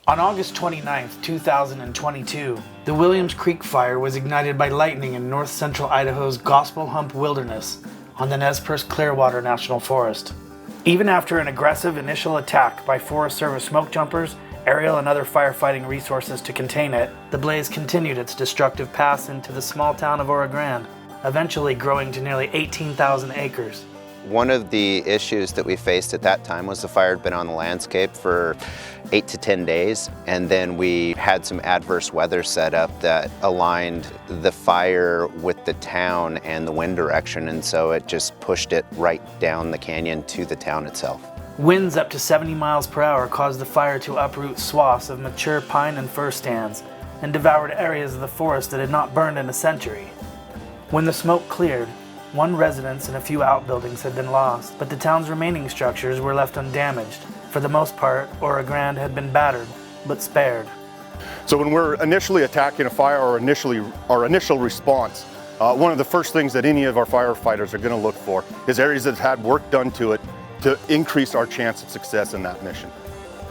On August 29, 2022, the Williams Creek Fire was ignited by lightning in north-central Idaho's Gospel Hump Wilderness on the Nez Perce Clearwater National Forest. Even after an aggressive initial attack by Forest Service smoke jumpers, aerial and other firefighting resources to contain it, the blaze continued its destructive path into the small town of Orogrande, eventually growing to nearly 18,000 acres. One of the issues that we faced at that time was the fire had been on the landscape for 8 to 10 days, and then we had some adverse weather set up that aligned the fire with the town and the wind direction, and so it just pushed it right down the canyon to the town itself. Winds up to 70 miles per hour caused the fire to uproot swaths of mature pine and fir stands and devoured areas of the forest that had not burned in a century. When the smoke cleared, one residence and a few outbuildings had been lost, but the town's remaining structures were left undamaged. For the most part, Orogrande had been battered, but spared. So when we're initially attacking a fire, or our initial response, one of the first things that any of our firefighters are going to look for is areas that had work done to it to increase our chance of success in that mission.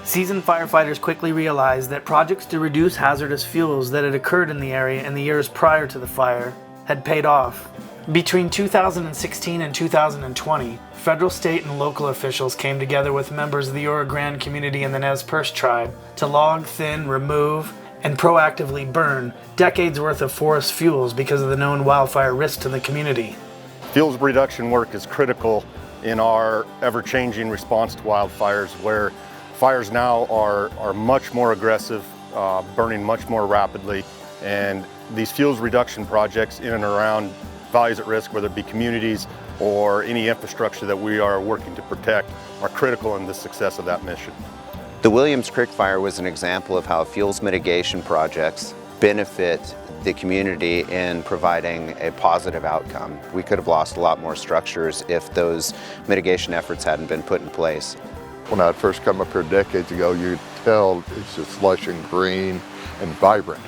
Seasoned firefighters quickly realized that projects to reduce hazardous fuels that had occurred in the area in the years prior to the fire had paid off. Between 2016 and 2020, federal, state, and local officials came together with members of the Orogrande community and the Nez Perce Tribe to log, thin, remove, and proactively burn decades worth of forest fuels because of the known wildfire risk to the community. Fuels reduction work is critical in our ever-changing response to wildfires, where fires now are much more aggressive, burning much more rapidly, and these fuels reduction projects in and around values at risk, whether it be communities or any infrastructure that we are working to protect, are critical in the success of that mission. The Williams Creek Fire was an example of how fuels mitigation projects benefit the community in providing a positive outcome. We could have lost a lot more structures if those mitigation efforts hadn't been put in place. When I first come up here decades ago, you could tell it's just lush and green and vibrant.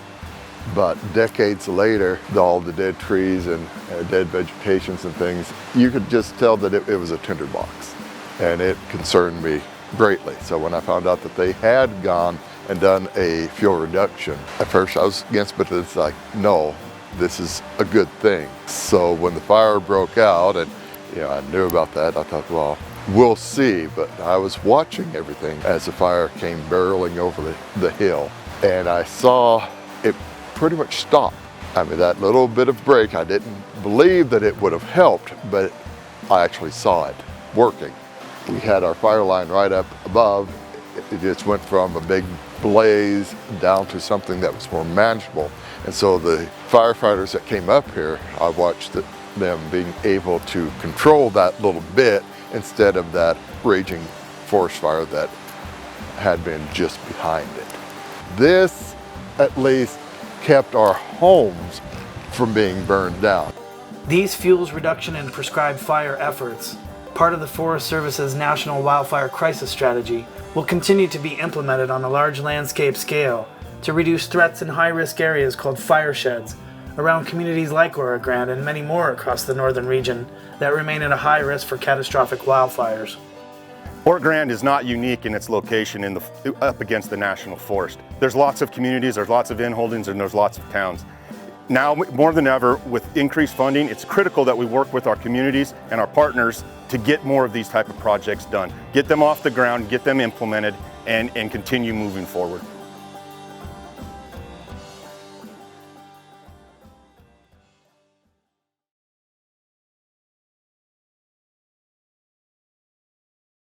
But decades later, all the dead trees and dead vegetations and things, you could just tell that it was a tinderbox. And it concerned me greatly. So when I found out that they had gone and done a fuel reduction, at first I was against, but it's like, no, this is a good thing. So when the fire broke out, and I knew about that, I thought, well, we'll see. But I was watching everything as the fire came barreling over the hill. And I saw it pretty much stop. I mean, that little bit of break, I didn't believe that it would have helped, but I actually saw it working. We had our fire line right up above. It just went from a big blaze down to something that was more manageable. And so the firefighters that came up here, I watched them being able to control that little bit instead of that raging forest fire that had been just behind it. This, at least, kept our homes from being burned down. These fuels reduction and prescribed fire efforts, part of the Forest Service's National Wildfire Crisis Strategy, will continue to be implemented on a large landscape scale to reduce threats in high-risk areas called fire sheds around communities like Orogrande and many more across the northern region that remain at a high risk for catastrophic wildfires. Orogrande is not unique in its location up against the national forest. There's lots of communities, there's lots of inholdings, and there's lots of towns. Now, more than ever, with increased funding, it's critical that we work with our communities and our partners to get more of these type of projects done. Get them off the ground, get them implemented, and continue moving forward.